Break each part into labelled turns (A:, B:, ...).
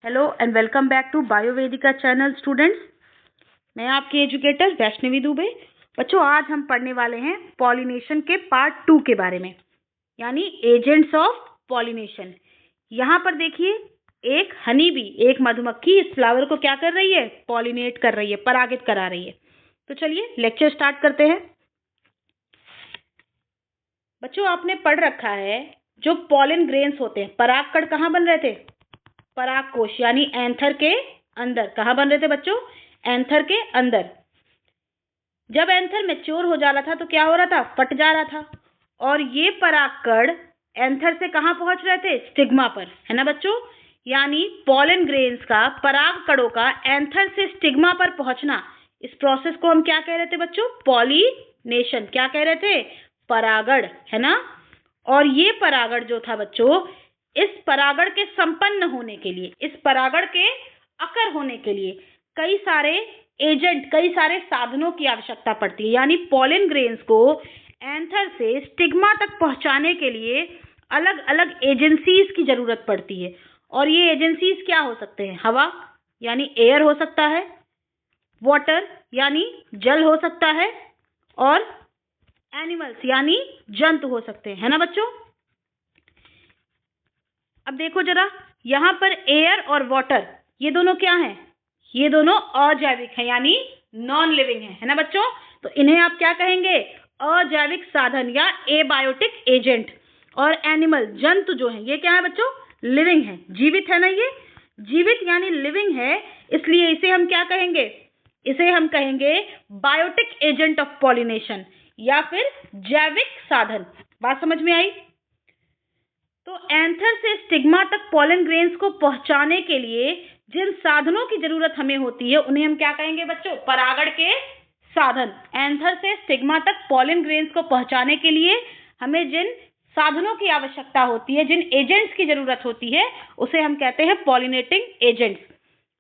A: Hello and welcome back to Biovedika channel students. मैं आपकी educator Vaishnavi Dubey. बच्चों, आज हम पढ़ने वाले हैं पॉलिनेशन के पार्ट 2 के बारे में, यानी एजेंट्स ऑफ पॉलिनेशन। यहाँ पर देखिए, एक हनी बी, एक मधुमक्खी इस फ्लावर को क्या कर रही है? पॉलिनेट कर रही है, परागित करा रही है। तो चलिए लेक्चर स्टार्ट करते हैं। बच्चों, आपने पढ़ रखा है जो पॉलन ग्रेन्स होते हैं, परागकण कहाँ बन रहे थे? परागकोश यानी एंथर के अंदर। कहाँ बन रहे थे बच्चों? एंथर के अंदर। जब एंथर मैच्योर हो जा रहा था तो क्या हो रहा था? फट जा रहा था। और ये परागकण एंथर से कहाँ पहुंच रहे थे? स्टिग्मा पर, है ना बच्चों? यानी पॉलन ग्रेन्स का, परागकणों का एंथर से स्टिग्मा पर पहुंचना, इस प्रोसेस को हम क्या कह रहे थे बच्चों? पॉलिनेशन। क्या कह रहे थे? परागण, है ना? और ये परागण जो था बच्चों, इस परागण के संपन्न होने के लिए, इस परागण के अकर होने के लिए कई सारे एजेंट, कई सारे साधनों की आवश्यकता पड़ती है। यानी पॉलन ग्रेन्स को एंथर से स्टिग्मा तक पहुंचाने के लिए अलग अलग एजेंसीज की जरूरत पड़ती है। और ये एजेंसीज क्या हो सकते हैं? हवा यानी एयर हो सकता है, वाटर यानी जल हो सकता है, और एनिमल्स यानी जंतु हो सकते हैं, है ना बच्चों? अब देखो जरा, यहाँ पर एयर और वाटर, ये दोनों क्या हैं? ये दोनों अजैविक हैं, यानी नॉन लिविंग है ना बच्चों? तो इन्हें आप क्या कहेंगे? अजैविक साधन या एबायोटिक एजेंट। और एनिमल, जंतु जो है, ये क्या है बच्चों? लिविंग है, जीवित है ना। ये जीवित यानी लिविंग है, इसलिए इसे हम क्या कहेंगे? इसे हम कहेंगे बायोटिक एजेंट ऑफ पॉलिनेशन, या फिर जैविक साधन। बात समझ में आई? तो एंथर से स्टिग्मा तक पॉलन ग्रेन्स को पहुंचाने के लिए जिन साधनों की जरूरत हमें होती है, उन्हें हम क्या कहेंगे बच्चों? परागण के साधन। एंथर से स्टिग्मा तक पॉलन ग्रेन्स को पहुंचाने के लिए हमें जिन साधनों की आवश्यकता होती है, जिन एजेंट्स की जरूरत होती है, उसे हम कहते हैं पॉलिनेटिंग एजेंट्स।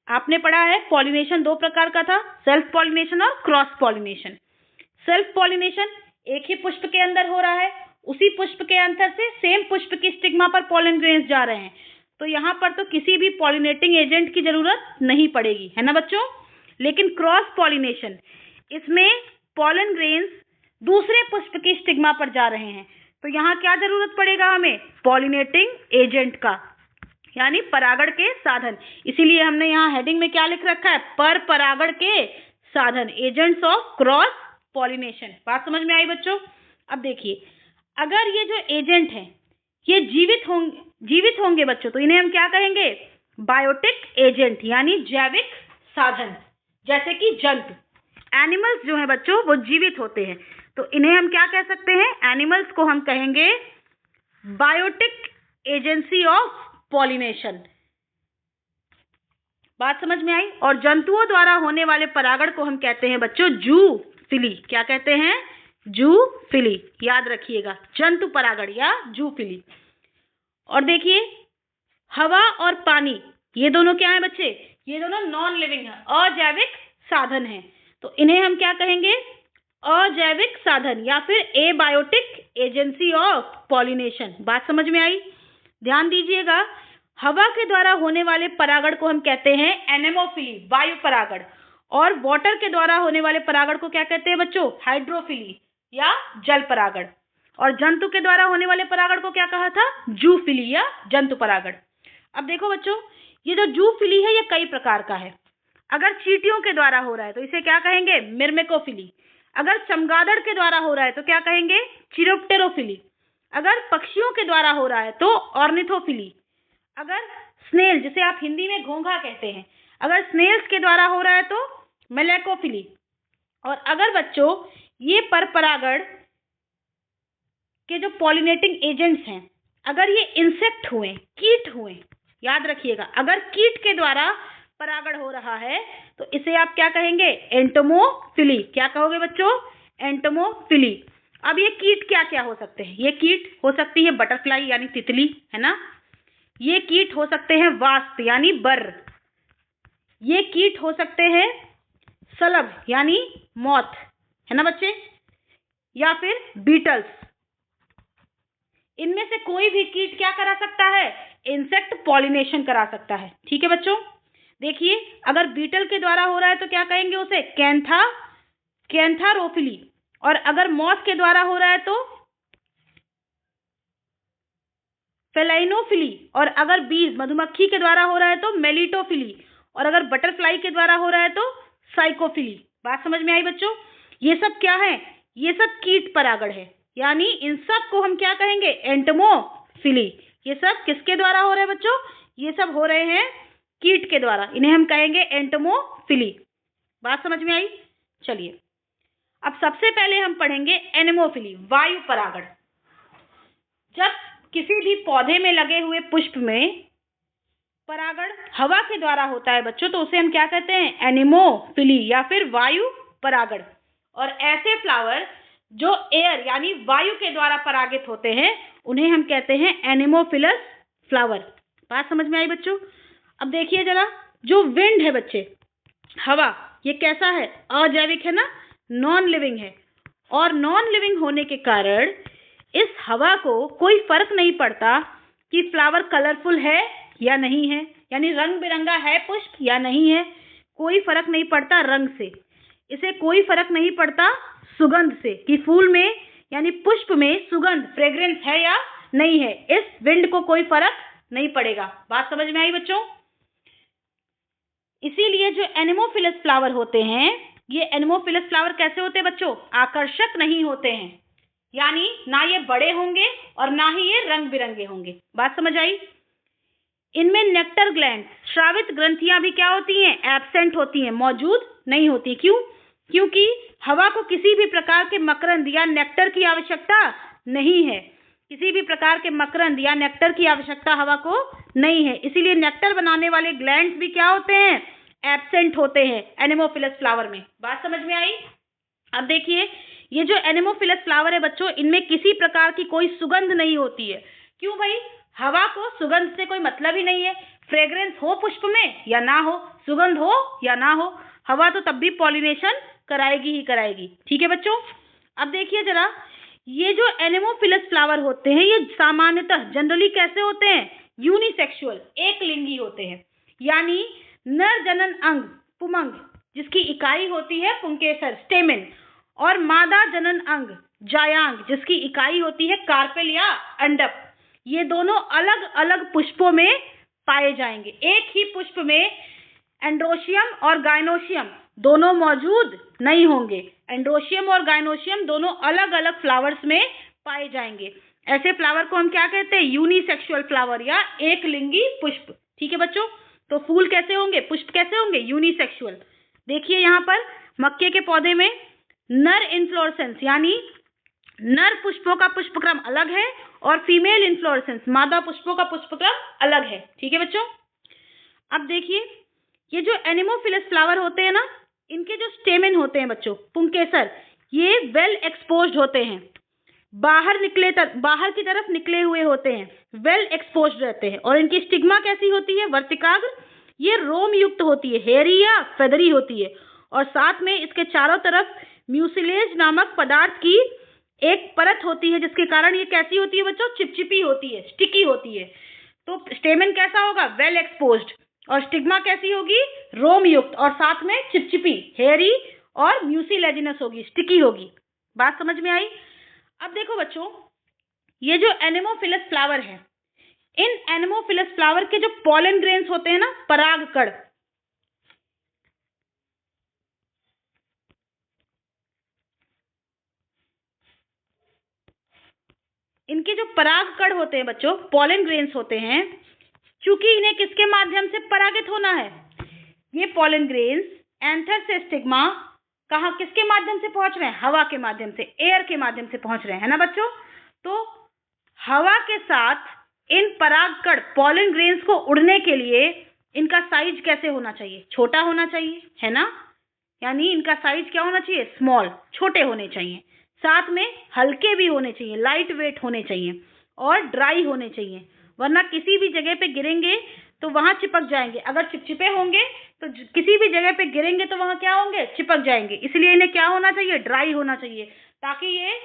A: आपने पढ़ा है पॉलिनेशन दो प्रकार का था, सेल्फ पॉलिनेशन और क्रॉस पॉलिनेशन। सेल्फ पॉलिनेशन एक ही पुष्प के अंदर हो रहा है, उसी पुष्प के अंदर से सेम पुष्प की स्टिग्मा पर पॉलन ग्रेन्स जा रहे हैं, तो यहाँ पर तो किसी भी पॉलिनेटिंग एजेंट की जरूरत नहीं पड़ेगी, है ना बच्चों? लेकिन क्रॉस पॉलिनेशन, इसमें पॉलन ग्रेन्स दूसरे पुष्प की स्टिग्मा पर जा रहे हैं, तो यहाँ क्या जरूरत पड़ेगा हमें? पॉलिनेटिंग एजेंट का, यानी परागण के साधन। इसीलिए हमने यहाँ हेडिंग में क्या लिख रखा है? पर परागण के साधन, एजेंट्स ऑफ क्रॉस पॉलिनेशन। बात समझ में आई बच्चों? अब देखिए, अगर ये जो एजेंट हैं ये जीवित होंगे बच्चों, तो इन्हें हम क्या कहेंगे? बायोटिक एजेंट, यानी जैविक साधन। जैसे कि जंतु, एनिमल्स जो है बच्चों, वो जीवित होते हैं, तो इन्हें हम क्या कह सकते हैं? एनिमल्स को हम कहेंगे बायोटिक एजेंसी ऑफ पॉलिनेशन। बात समझ में आई? और जंतुओं द्वारा होने वाले परागण को हम कहते हैं बच्चों जूफिली। क्या कहते हैं? जूफिली। याद रखिएगा, जंतु परागण या जूफिली। और देखिए, हवा और पानी, ये दोनों क्या है बच्चे? ये दोनों नॉन लिविंग है, अजैविक साधन है, तो इन्हें हम क्या कहेंगे? अजैविक साधन या फिर एबायोटिक एजेंसी ऑफ पॉलिनेशन। बात समझ में आई? ध्यान दीजिएगा, हवा के द्वारा होने वाले परागण को हम कहते हैं एनेमोफिली, वायु परागण। और वाटर के द्वारा होने वाले परागण को क्या कहते हैं बच्चों? हाइड्रोफिली या जल परागण। और जंतु के द्वारा होने वाले परागण को क्या कहा था? जूफिली या जंतु परागण। अब देखो बच्चों, ये जो जूफिली है ये कई प्रकार का है। अगर चींटियों के द्वारा हो रहा है तो इसे क्या कहेंगे? मिर्मेकोफिली। अगर चमगादड़ के द्वारा हो रहा है तो क्या कहेंगे? चिरोप्टेरोफिली। अगर पक्षियों के द्वारा हो रहा है तो ऑर्निथोफिली। अगर स्नेल, जिसे आप हिंदी में घोंघा कहते हैं, अगर स्नेल्स के द्वारा हो रहा है तो मेलेकोफिली। और अगर बच्चों ये परपरागण के जो पॉलिनेटिंग एजेंट्स हैं, अगर ये इंसेक्ट हुए, कीट हुए, याद रखिएगा, अगर कीट के द्वारा परागण हो रहा है तो इसे आप क्या कहेंगे? एंटोमोफिली। क्या कहोगे बच्चों? एंटोमोफिली। अब ये कीट क्या क्या हो सकते हैं? ये कीट हो सकती है बटरफ्लाई यानी तितली, है ना? ये कीट हो सकते हैं वास्प यानी बर। ये कीट हो सकते हैं सलब यानी मॉथ, है ना बच्चे? या फिर बीटल्स। इनमें से कोई भी कीट क्या करा सकता है? इंसेक्ट पॉलिनेशन करा सकता है। ठीक है बच्चों, देखिए अगर बीटल के द्वारा हो रहा है तो क्या कहेंगे उसे, कैंथारोफिली, और अगर मॉस के द्वारा हो रहा है तो फेलाइनोफिली, और अगर बीज मधुमक्खी के द्वारा हो रहा है तो मेलिटोफिली, और अगर बटरफ्लाई के द्वारा हो रहा है तो साइकोफिली। बात समझ में आई बच्चों? ये सब क्या है, ये सब कीट परागण है, यानी इन सब को हम क्या कहेंगे, एंटमोफिली। ये सब किसके द्वारा हो रहे हैं बच्चों, ये सब हो रहे हैं कीट के द्वारा, इन्हें हम कहेंगे एंटमोफिली। बात समझ में आई? चलिए अब सबसे पहले हम पढ़ेंगे एनेमोफिली, वायु परागण। जब किसी भी पौधे में लगे हुए पुष्प में परागण हवा के द्वारा होता है बच्चों, तो उसे हम क्या कहते हैं, एनेमोफिली या फिर वायु परागण। और ऐसे फ्लावर जो एयर यानी वायु के द्वारा परागित होते हैं उन्हें हम कहते हैं एनेमोफिलस फ्लावर। बात समझ में आई बच्चों? अब देखिए जरा, जो विंड है बच्चे, हवा, ये कैसा है, अजैविक है ना, नॉन लिविंग है, और नॉन लिविंग होने के कारण इस हवा को कोई फर्क नहीं पड़ता कि फ्लावर कलरफुल है या नहीं है, यानी रंग बिरंगा है पुष्प या नहीं है, कोई फर्क नहीं पड़ता रंग से। इसे कोई फर्क नहीं पड़ता सुगंध से कि फूल में यानी पुष्प में सुगंध, फ्रेग्रेंस है या नहीं है, इस विंड को कोई फर्क नहीं पड़ेगा। बात समझ में आई बच्चों? इसीलिए जो एनेमोफिलस फ्लावर होते हैं, ये एनेमोफिलस फ्लावर कैसे होते हैं बच्चों, आकर्षक नहीं होते हैं, यानी ना ये बड़े होंगे और ना ही ये रंग बिरंगे होंगे। बात समझ आई? इनमें नेक्टर ग्लैंड, श्रावित ग्रंथियां भी क्या होती हैं, एब्सेंट होती हैं, मौजूद नहीं होती। क्यों? क्योंकि हवा को किसी भी प्रकार के मकरंद या नेक्टर की आवश्यकता नहीं है, किसी भी प्रकार के मकरंद या नेक्टर की आवश्यकता हवा को नहीं है, इसीलिए नेक्टर बनाने वाले ग्लैंड्स भी क्या होते हैं, एब्सेंट होते हैं एनेमोफिलस फ्लावर में। बात समझ में आई? अब देखिए, ये जो एनेमोफिलस फ्लावर है बच्चों, इनमें किसी प्रकार की कोई सुगंध नहीं होती है। क्यों भाई? हवा को सुगंध से कोई मतलब ही नहीं है, फ्रेग्रेंस हो पुष्प में या ना हो, सुगंध हो या ना हो, हवा तो तब भी पॉलिनेशन कराएगी ही कराएगी। ठीक है बच्चों? अब देखिए जरा, ये जो एनेमोफिलस फ्लावर होते हैं ये सामान्यतः जनरली कैसे होते हैं, यूनिसेक्सुअल, एक लिंगी होते हैं, यानी नर जनन अंग पुमंग जिसकी इकाई होती है पुंकेसर स्टेमेन, और मादा जनन अंग जायांग जिसकी इकाई होती है कार्पेल या अंडप, ये दोनों अलग अलग पुष्पों में पाए जाएंगे। एक ही पुष्प में एंड्रोशियम और गायनोशियम दोनों मौजूद नहीं होंगे, एंड्रोशियम और गायनोशियम दोनों अलग अलग फ्लावर्स में पाए जाएंगे। ऐसे फ्लावर को हम क्या कहते हैं, यूनिसेक्सुअल फ्लावर या एक लिंगी पुष्प। ठीक है बच्चों? तो फूल कैसे होंगे, पुष्प कैसे होंगे, यूनिसेक्सुअल। देखिए यहाँ पर मक्के के पौधे में नर इन्फ्लोरेसेंस यानी नर पुष्पों का पुष्पक्रम अलग है और फीमेल इन्फ्लोरेसेंस मादा पुष्पों का पुष्पक्रम अलग है। ठीक है बच्चों? अब देखिए, ये जो एनेमोफिलस फ्लावर होते हैं ना, इनके जो स्टेमेन होते हैं बच्चों, पुंकेसर, ये वेल एक्सपोज्ड होते हैं, बाहर की तरफ निकले हुए होते हैं, वेल एक्सपोज्ड रहते हैं, और इनकी स्टिग्मा कैसी होती है, वर्तिकाग्र, ये रोम युक्त होती है, हेयरी या फेदरी होती है, और साथ में इसके चारों तरफ म्यूसिलेज नामक पदार्थ की एक परत होती है, जिसके कारण ये कैसी होती है बच्चों, चिपचिपी होती है, स्टिकी होती है। तो स्टेमेन कैसा होगा, वेल एक्सपोज्ड, और स्टिग्मा कैसी होगी, रोम युक्त, और साथ में चिपचिपी, हेयरी और म्यूसिलेजिनस होगी, स्टिकी होगी। बात समझ में आई? अब देखो बच्चों, ये जो एनेमोफिलस फ्लावर है, इन एनेमोफिलस फ्लावर के जो पॉलन ग्रेन्स होते हैं ना, परागकण, इनके जो परागकण होते हैं बच्चों, पॉलन ग्रेन्स होते हैं, क्योंकि इन्हें किसके माध्यम से परागित होना है, ये पॉलन ग्रेन्स एंथर से स्टिग्मा कहाँ किसके माध्यम से पहुंच रहे हैं, हवा के माध्यम से, एयर के माध्यम से पहुंच रहे हैं, है ना बच्चों? तो हवा के साथ इन परागकण पॉलन ग्रेन्स को उड़ने के लिए इनका साइज कैसे होना चाहिए, छोटा होना चाहिए, है ना, यानी इनका साइज क्या होना चाहिए, स्मॉल, छोटे होने चाहिए, साथ में हल्के भी होने चाहिए, लाइट वेट होने चाहिए, और ड्राई होने चाहिए, वरना किसी भी जगह पे गिरेंगे तो वहां चिपक जाएंगे। अगर चिपचिपे होंगे तो किसी भी जगह पे गिरेंगे तो वहां क्या होंगे, चिपक जाएंगे। इसलिए इन्हें क्या होना चाहिए, ड्राई होना चाहिए, ताकि ये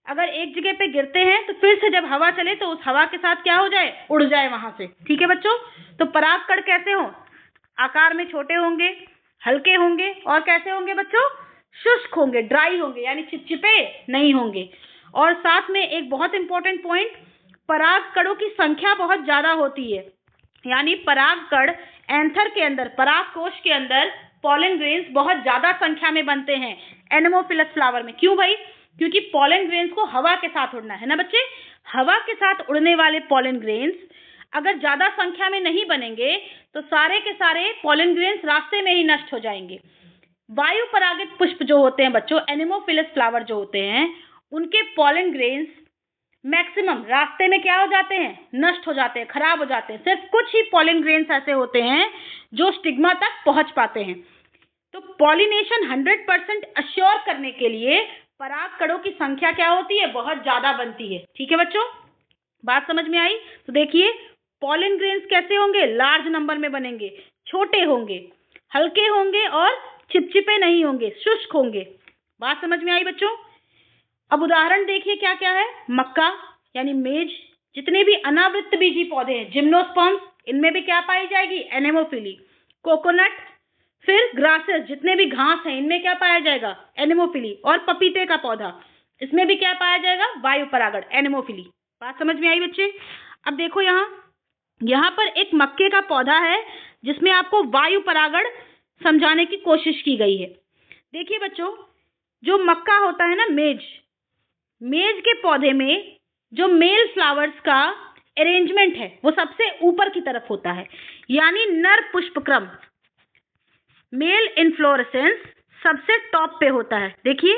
A: अगर एक जगह पे गिरते हैं तो फिर से जब हवा चले तो उस हवा के साथ क्या हो जाए, उड़ जाए वहां से। ठीक है बच्चों, तो परागकण कैसे हो, आकार में छोटे होंगे, हल्के होंगे और कैसे होंगे बच्चों, शुष्क होंगे, ड्राई होंगे, यानी चिपचिपे नहीं होंगे। और साथ में एक बहुत इंपॉर्टेंट पॉइंट, परागकणों की संख्या बहुत ज्यादा होती है, यानी परागकण एंथर के अंदर, परागकोश के अंदर पॉलन ग्रेन्स बहुत ज्यादा संख्या में बनते हैं एनेमोफिलस फ्लावर में। क्यों भाई, क्योंकि पॉलन ग्रेन्स को हवा के साथ उड़ना है ना बच्चे। हवा के साथ उड़ने वाले पॉलन ग्रेन्स अगर ज्यादा संख्या में नहीं बनेंगे तो सारे के सारे पॉलन ग्रेन्स रास्ते में ही नष्ट हो जाएंगे। वायु परागित पुष्प जो होते हैं बच्चों, एनेमोफिलस फ्लावर जो होते हैं, उनके पॉलन ग्रेन्स मैक्सिमम रास्ते में क्या हो जाते हैं, नष्ट हो जाते हैं, खराब हो जाते हैं। सिर्फ कुछ ही पॉलन ग्रेन्स ऐसे होते हैं जो स्टिग्मा तक पहुंच पाते हैं। तो पॉलिनेशन 100% अश्योर करने के लिए परागकणों की संख्या क्या होती है, बहुत ज्यादा बनती है। ठीक है बच्चों, बात समझ में आई। तो देखिए पॉलन ग्रेन्स कैसे होंगे, लार्ज नंबर में बनेंगे, छोटे होंगे, हल्के होंगे और चिपचिपे नहीं होंगे, शुष्क होंगे। बात समझ में आई बच्चों। अब उदाहरण देखिए क्या क्या है, मक्का यानी मेज, जितने भी अनावृत्त बीजी पौधे हैं, जिम्नोस्पर्म्स, इनमें भी क्या पाई जाएगी, एनेमोफिली। कोकोनट, फिर ग्रासेस, जितने भी घास हैं, इनमें क्या पाया जाएगा, एनेमोफिली। और पपीते का पौधा, इसमें भी क्या पाया जाएगा, वायु परागण, एनेमोफिली। बात समझ में आई बच्चे। अब देखो यहाँ पर एक मक्के का पौधा है जिसमें आपको वायु परागण समझाने की कोशिश की गई है। देखिए बच्चों, जो मक्का होता है ना, मेज के पौधे में जो मेल फ्लावर्स का अरेंजमेंट है वो सबसे ऊपर की तरफ होता है, यानी नर पुष्पक्रम, मेल इन्फ्लोरेसेंस सबसे टॉप पे होता है। देखिए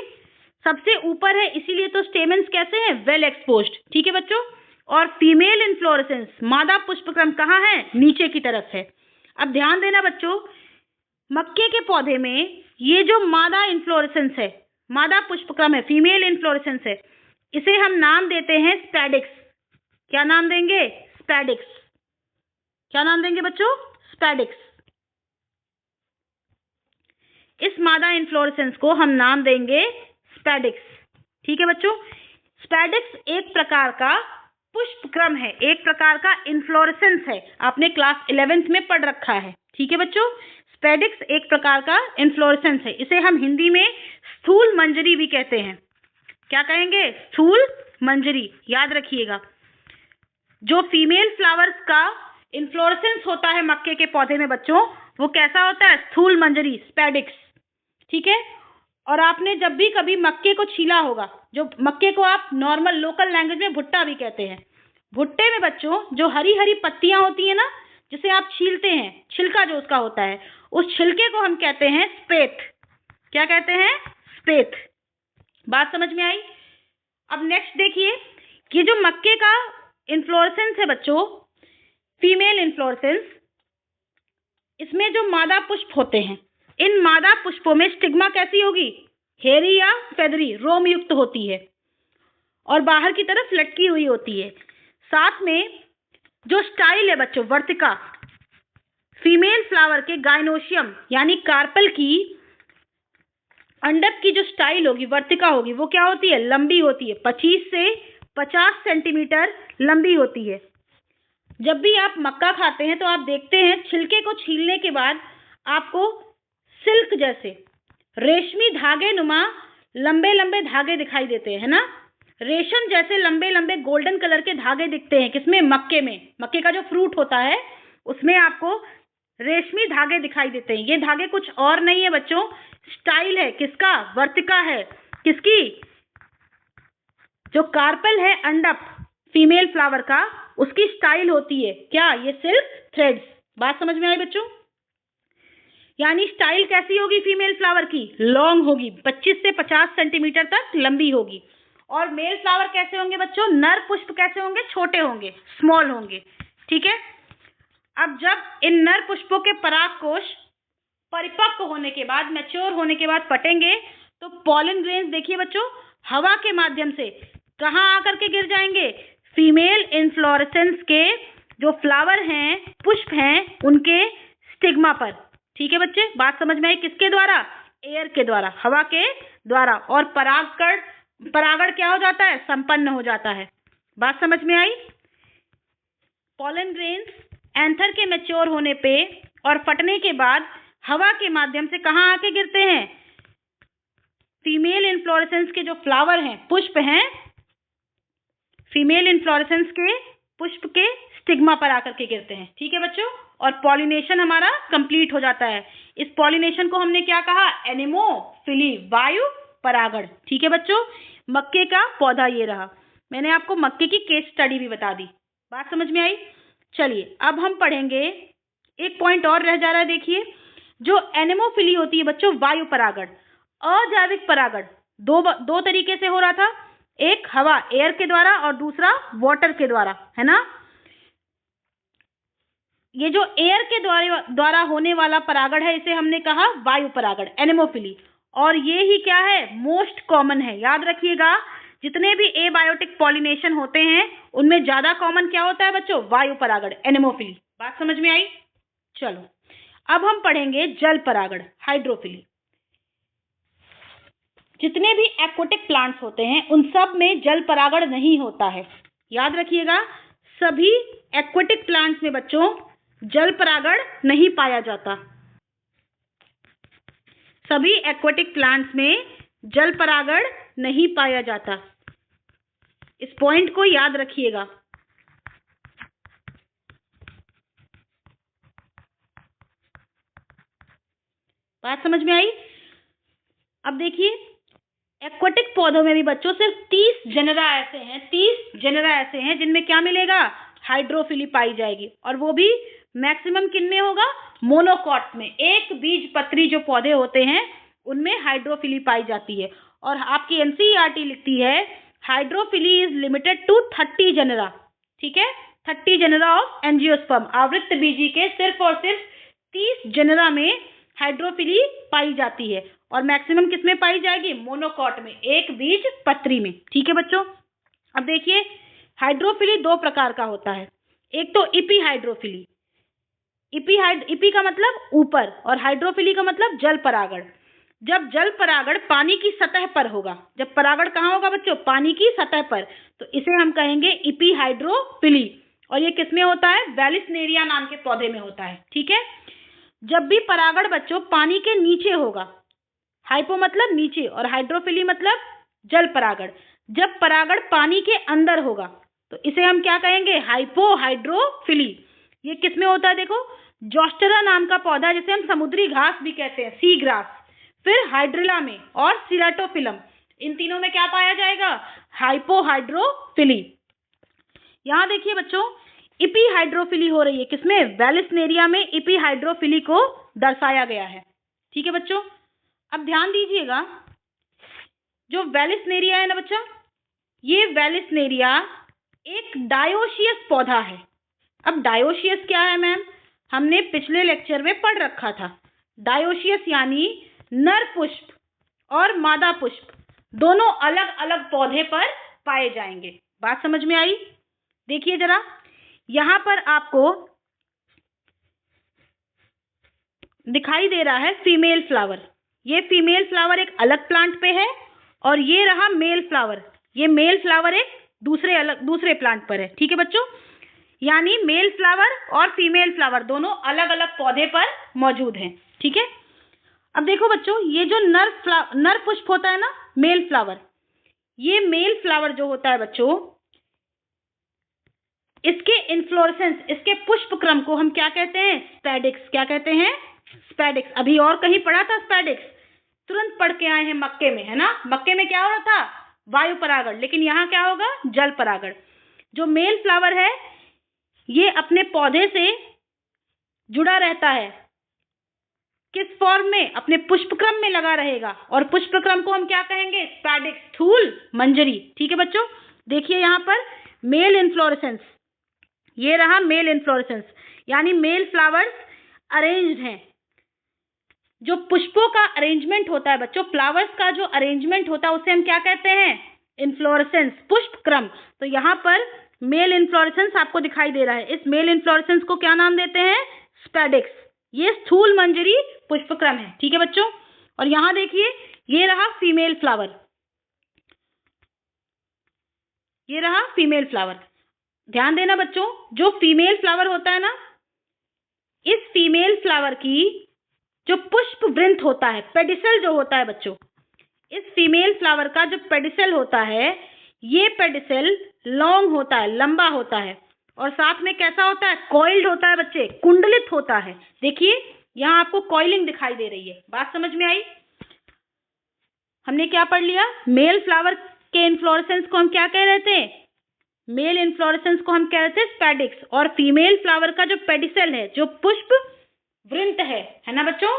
A: सबसे ऊपर है, इसीलिए तो स्टेमेंस कैसे हैं, वेल एक्सपोज्ड। ठीक है बच्चों। और फीमेल इन्फ्लोरेसेंस, मादा पुष्पक्रम कहाँ है, नीचे की तरफ है। अब ध्यान देना बच्चों, मक्के के पौधे में ये जो मादा इन्फ्लोरेसेंस है, मादा पुष्पक्रम है, फीमेल इन्फ्लोरेसेंस है, इसे हम नाम देते हैं स्पैडिक्स। क्या नाम देंगे, स्पैडिक्स। क्या नाम देंगे बच्चों, स्पैडिक्स। इस मादा इन्फ्लोरेसेंस को हम नाम देंगे स्पैडिक्स। ठीक है बच्चों। स्पैडिक्स एक प्रकार का पुष्पक्रम है, एक प्रकार का इन्फ्लोरेसेंस है, आपने क्लास 11th में पढ़ रखा है। ठीक है बच्चों, स्पैडिक्स एक प्रकार का इन्फ्लोरेसेंस है। इसे हम हिंदी में स्थूल मंजरी भी कहते हैं। क्या कहेंगे, स्थूल मंजरी, याद रखिएगा। जो फीमेल फ्लावर्स का इन्फ्लोरेसेंस होता है मक्के के पौधे में बच्चों, वो कैसा होता है, स्थूल मंजरी, स्पैडिक्स। ठीक है। और आपने जब भी कभी मक्के को छीला होगा, जो मक्के को आप नॉर्मल लोकल लैंग्वेज में भुट्टा भी कहते हैं, भुट्टे में बच्चों जो हरी हरी पत्तियां होती है ना, जिसे आप छीलते हैं, छिलका जो उसका होता है, उस छिलके को हम कहते हैं स्पेथ। क्या कहते हैं, स्पेथ। बात समझ में आई। अब नेक्स्ट देखिए, ये जो मक्के का इन्फ्लोरेसेंस है बच्चों, फीमेल इन्फ्लोरेसेंस, इसमें जो मादा पुष्प होते हैं, इन मादा पुष्पों में स्टिग्मा कैसी होगी, हेरी या फेदरी, रोम युक्त होती है और बाहर की तरफ लटकी हुई होती है। साथ में जो स्टाइल है बच्चों, वर्तिका, फीमेल फ्लावर के गाइनोशियम यानी कार्पल की अंडक की जो स्टाइल होगी, वर्तिका होगी, वो क्या होती है, लंबी होती है, 25 से 50 सेंटीमीटर लंबी होती है। जब भी आप मक्का खाते हैं तो आप देखते हैं छिलके को छीलने के बाद आपको सिल्क जैसे रेशमी धागे नुमा लंबे लंबे धागे दिखाई देते हैं, है ना। रेशम जैसे लंबे लंबे गोल्डन कलर के धागे दिखते हैं, किसमें, मक्के में। मक्के का जो फ्रूट होता है उसमें आपको रेशमी धागे दिखाई देते हैं। ये धागे कुछ और नहीं है बच्चों, स्टाइल है, किसका, वर्तिका है, किसकी, जो कार्पल है अंडक फीमेल फ्लावर का, उसकी स्टाइल होती है क्या, ये सिल्क थ्रेड्स। बात समझ में आई बच्चों। यानी स्टाइल कैसी होगी फीमेल फ्लावर की, लॉन्ग होगी, 25 से 50 सेंटीमीटर तक लंबी होगी। और मेल फ्लावर कैसे होंगे बच्चों, नर पुष्प कैसे होंगे, छोटे होंगे, स्मॉल होंगे। ठीक है। अब जब इन नर पुष्पों के परागकोश परिपक्व होने के बाद, मैच्योर होने के बाद फटेंगे, तो पॉलन ग्रेन्स देखिए बच्चों, हवा के माध्यम से कहाँ आकर के गिर जाएंगे, फीमेल इन्फ्लोरेसेंस के जो फ्लावर हैं, पुष्प हैं, उनके स्टिग्मा पर। ठीक है बच्चे, बात समझ में आई, किसके द्वारा, एयर के द्वारा, हवा के द्वारा। और परागकण परागण क्या हो जाता है, संपन्न हो जाता है। बात समझ में आई। पॉलन ग्रेन्स एंथर के मैच्योर होने पे और फटने के बाद हवा के माध्यम से कहाँ आके गिरते हैं, फीमेल इन्फ्लोरेसेंस के जो फ्लावर हैं, पुष्प हैं, फीमेल इन्फ्लोरेसेंस के पुष्प के स्टिग्मा पर आकर के गिरते हैं। ठीक है बच्चों, और पॉलिनेशन हमारा कंप्लीट हो जाता है। इस पॉलिनेशन को हमने क्या कहा, एनेमोफिली, वायु परागण। ठीक है बच्चों, मक्के का पौधा ये रहा। मैंने आपको मक्के की केस स्टडी भी बता दी। बात समझ में आई। चलिए अब हम पढ़ेंगे, एक पॉइंट और रह जा रहा है। देखिए, जो एनेमोफिली होती है बच्चों, वायु परागण, अजैविक परागण दो तरीके से हो रहा था, एक हवा एयर के द्वारा और दूसरा वाटर के द्वारा, है ना। ये जो एयर के द्वारा होने वाला परागण है, इसे हमने कहा वायु परागण, एनेमोफिली। और ये ही क्या है, मोस्ट कॉमन है। याद रखिएगा, जितने भी एबायोटिक पॉलिनेशन होते हैं उनमें ज्यादा कॉमन क्या होता है बच्चों, वायु परागण, एनेमोफिली। बात समझ में आई। चलो अब हम पढ़ेंगे जल परागण, हाइड्रोफिली। जितने भी एक्वेटिक प्लांट्स होते हैं उन सब में जल परागण नहीं होता है। याद रखिएगा, सभी एक्वेटिक प्लांट्स में बच्चों जल परागण नहीं पाया जाता। सभी एक्वेटिक प्लांट्स में जल परागण नहीं पाया जाता। इस पॉइंट को याद रखिएगा। बात समझ में आई। अब देखिए, एक्वेटिक पौधों में भी बच्चों सिर्फ 30 जेनेरा ऐसे हैं जिनमें क्या मिलेगा, हाइड्रोफिली पाई जाएगी। और वो भी मैक्सिमम किन में होगा, मोनोकॉट में। एक बीज पत्री जो पौधे होते हैं उनमें हाइड्रोफिली पाई जाती है। और आपकी एनसीईआरटी लिखती है hydrophily is limited to 30 genera. ठीक है, 30 जेनेरा ऑफ एंजियोस्पर्म, आवृत्त बीजी के सिर्फ और सिर्फ 30 जेनेरा में हाइड्रोफिली पाई जाती है। और मैक्सिमम किस में पाई जाएगी, मोनोकॉट में, एक बीज पत्री में। ठीक है बच्चों, अब देखिए, हाइड्रोफिली दो प्रकार का होता है। एक तो इपी हाइड्रोफिली, इपी का मतलब ऊपर और हाइड्रोफिली का मतलब जल परागण। जब जल परागण पानी की सतह पर होगा, जब परागण कहाँ होगा बच्चों, पानी की सतह पर, तो इसे हम कहेंगे इपी हाइड्रोफिली। और ये किसमें होता है, वेलिसनेरिया नाम के पौधे में होता है। ठीक है, जब भी परागण बच्चों पानी के नीचे होगा, हाइपो मतलब नीचे और हाइड्रोफिली मतलब जल परागण, जब परागण पानी के अंदर होगा तो इसे हम क्या कहेंगे, हाइपो हाइड्रोफिली। ये किसमें होता है, देखो, जोस्टेरा नाम का पौधा जिसे हम समुद्री घास भी कहते हैं, सी ग्रास, फिर हाइड्रिला में और सिराटोफिलम, इन तीनों में क्या पाया जाएगा, हाइपो हाइड्रोफिली। यहां देखिए बच्चों, इपी हाइड्रोफिली हो रही है किसमें, वेलिसनेरिया में इपी हाइड्रोफिली को दर्शाया गया है। ठीक है बच्चों, अब ध्यान दीजिएगा, जो वेलिसनेरिया है ना बच्चा, ये वेलिसनेरिया एक डायोशियस पौधा है। अब डायोशियस क्या है मैम, हमने पिछले लेक्चर में पढ़ रखा था। डायोशियस यानी नर पुष्प और मादा पुष्प दोनों अलग अलग पौधे पर पाए जाएंगे। बात समझ में आई। देखिए जरा, यहां पर आपको दिखाई दे रहा है फीमेल फ्लावर। ये फीमेल फ्लावर एक अलग प्लांट पे है और ये रहा मेल फ्लावर। ये मेल फ्लावर एक दूसरे प्लांट पर है। ठीक है बच्चों, यानी मेल फ्लावर और फीमेल फ्लावर दोनों अलग अलग पौधे पर मौजूद हैं। ठीक है, अब देखो बच्चों, ये जो नर पुष्प होता है ना, मेल फ्लावर, ये मेल फ्लावर जो होता है बच्चों, इसके इन्फ्लोरेसेंस, इसके पुष्प क्रम को हम क्या कहते हैं, स्पैडिक्स। क्या कहते हैं, स्पैडिक्स। अभी और कहीं पढ़ा था स्पैडिक्स, तुरंत पढ़ के आए हैं मक्के में, है ना। मक्के में क्या हो रहा था, वायु परागण, लेकिन यहाँ क्या होगा, जल परागण। जो मेल फ्लावर है ये अपने पौधे से जुड़ा रहता है, किस फॉर्म में, अपने पुष्पक्रम में लगा रहेगा। और पुष्पक्रम को हम क्या कहेंगे, स्पैडिक्स, स्थूल मंजरी। ठीक है बच्चों, देखिए यहाँ पर मेल इन्फ्लोरेसेंस, ये रहा मेल इन्फ्लोरेसेंस, यानी मेल फ्लावर्स अरेंज्ड हैं। जो पुष्पों का अरेंजमेंट होता है बच्चों, फ्लावर्स का जो अरेंजमेंट होता है उसे हम क्या कहते हैं, इन्फ्लोरेसेंस, पुष्प क्रम। तो यहाँ पर मेल इन्फ्लोरेसेंस आपको दिखाई दे रहा है। इस मेल इन्फ्लोरेसेंस को क्या नाम देते हैं, स्पैडिक्स। ये स्थूल मंजरी पुष्पक्रम है। ठीक है बच्चों, और यहाँ देखिए, ये रहा फीमेल फ्लावर। ये रहा फीमेल फ्लावर। ध्यान देना बच्चों, जो फीमेल फ्लावर होता है ना, इस फीमेल फ्लावर की जो पुष्प वृंत होता है, पेडिसल जो होता है बच्चों, इस फीमेल फ्लावर का जो पेडिसल होता है, ये पेडिसल लॉन्ग होता है, लंबा होता है, और साथ में कैसा होता है, कॉइल्ड होता है बच्चे, कुंडलित होता है। देखिए यहाँ आपको कॉइलिंग दिखाई दे रही है। बात समझ में आई? हमने क्या पढ़ लिया? मेल फ्लावर के इन्फ्लोरेसेंस को हम क्या कह रहे थे? मेल इन्फ्लोरेसेंस को हम कह रहे थे स्पैडिक्स, और फीमेल फ्लावर का जो पेडिसल है, जो पुष्प वृंत है ना बच्चों,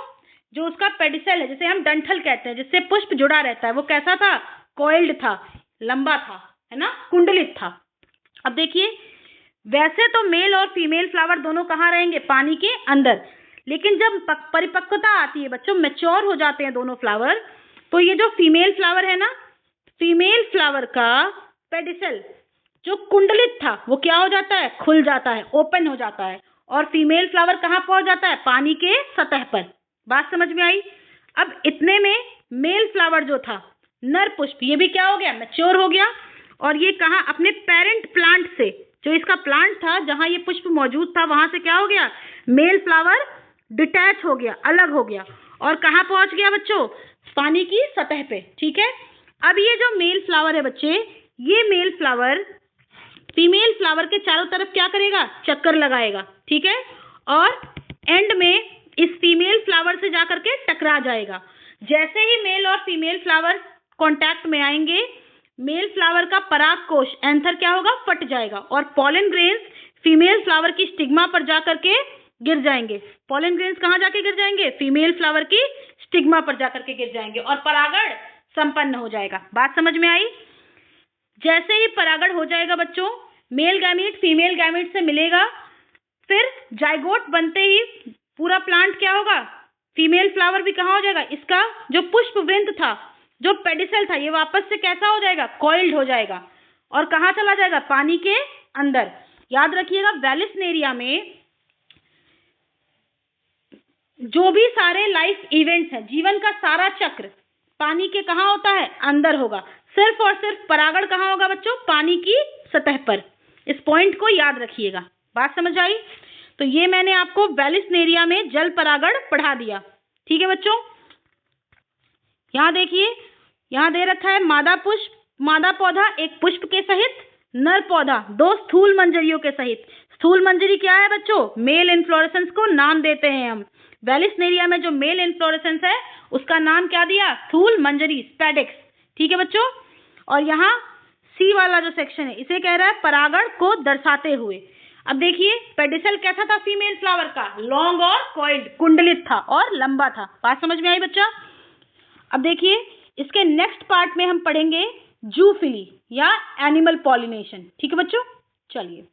A: जो उसका पेडिसल है, जिसे हम डंठल कहते हैं, जिससे पुष्प जुड़ा रहता है, वो कैसा था? कॉइल्ड था, लंबा था, है ना, कुंडलित था। अब देखिए, वैसे तो मेल और फीमेल फ्लावर दोनों कहाँ रहेंगे? पानी के अंदर। लेकिन जब परिपक्वता आती है बच्चों, मैच्योर हो जाते हैं दोनों फ्लावर, तो ये जो फीमेल फ्लावर है ना, फीमेल फ्लावर का पेडिसल जो कुंडलित था, वो क्या हो जाता है? खुल जाता है, ओपन हो जाता है, और फीमेल फ्लावर कहाँ पहुंच जाता है? पानी के सतह पर। बात समझ में आई? अब इतने में मेल फ्लावर जो था, नर पुष्प, ये भी क्या हो गया? मैच्योर हो गया, और ये कहाँ? अपने पेरेंट प्लांट से, जो इसका प्लांट था जहां ये पुष्प मौजूद था, वहां से क्या हो गया? मेल फ्लावर डिटैच हो गया, अलग हो गया, और कहाँ पहुंच गया बच्चों? पानी की सतह पे। ठीक है, अब ये जो मेल फ्लावर है बच्चे, ये मेल फ्लावर फीमेल फ्लावर के चारों तरफ क्या करेगा? चक्कर लगाएगा। ठीक है, और एंड में इस फीमेल फ्लावर से जाकर के टकरा जाएगा। जैसे ही मेल और फीमेल फ्लावर कांटेक्ट में आएंगे, मेल फ्लावर का पराग कोश, एंथर क्या होगा? फट जाएगा, और पॉलन ग्रेन्स फीमेल फ्लावर की स्टिग्मा पर जाकर के गिर जाएंगे। पॉलन ग्रेन्स कहाँ जाके गिर जाएंगे? फीमेल फ्लावर की स्टिग्मा पर जाकर के गिर जाएंगे, और परागण संपन्न हो जाएगा। बात समझ में आई? जैसे ही परागण हो जाएगा बच्चों, मेल गैमीट फीमेल गैमीट से मिलेगा, फिर जाइगोट बनते ही पूरा प्लांट क्या होगा? फीमेल फ्लावर भी कहाँ हो जाएगा? इसका जो पुष्प वृंत था, जो पेडिसल था, ये वापस से कैसा हो जाएगा? कॉइल्ड हो जाएगा, और कहाँ चला जाएगा? पानी के अंदर। याद रखिएगा, वेलिस्नेरिया में जो भी सारे लाइफ इवेंट्स हैं, जीवन का सारा चक्र पानी के कहाँ होता है? अंदर होगा। सिर्फ और सिर्फ परागण कहाँ होगा बच्चों? पानी की सतह पर। इस पॉइंट को याद रखिएगा। बात समझ आई? तो ये मैंने आपको वेलिस्नेरिया में जल परागण पढ़ा दिया। ठीक है बच्चों, यहाँ देखिए, यहाँ दे रखा है मादा पुष्प, मादा पौधा एक पुष्प के सहित, नर पौधा दो स्थूल मंजरियों के सहित। स्थूल मंजरी क्या है बच्चों? मेल इन्फ्लोरेसेंस को नाम देते हैं हम। वेलिस्नेरिया में जो मेल इन्फ्लोरेसेंस है, उसका नाम क्या दिया? स्थूल मंजरी, स्पैडिक्स। ठीक है बच्चों, और यहाँ सी वाला जो सेक्शन है, इसे कह रहा है परागण को दर्शाते हुए। अब देखिए, पेडिसल कैसा था फीमेल फ्लावर का? लॉन्ग और कॉइल्ड, कुंडलित था और लंबा था। बात समझ में आई बच्चा? अब देखिए, इसके नेक्स्ट पार्ट में हम पढ़ेंगे जूफिली या एनिमल पॉलिनेशन। ठीक है बच्चों, चलिए।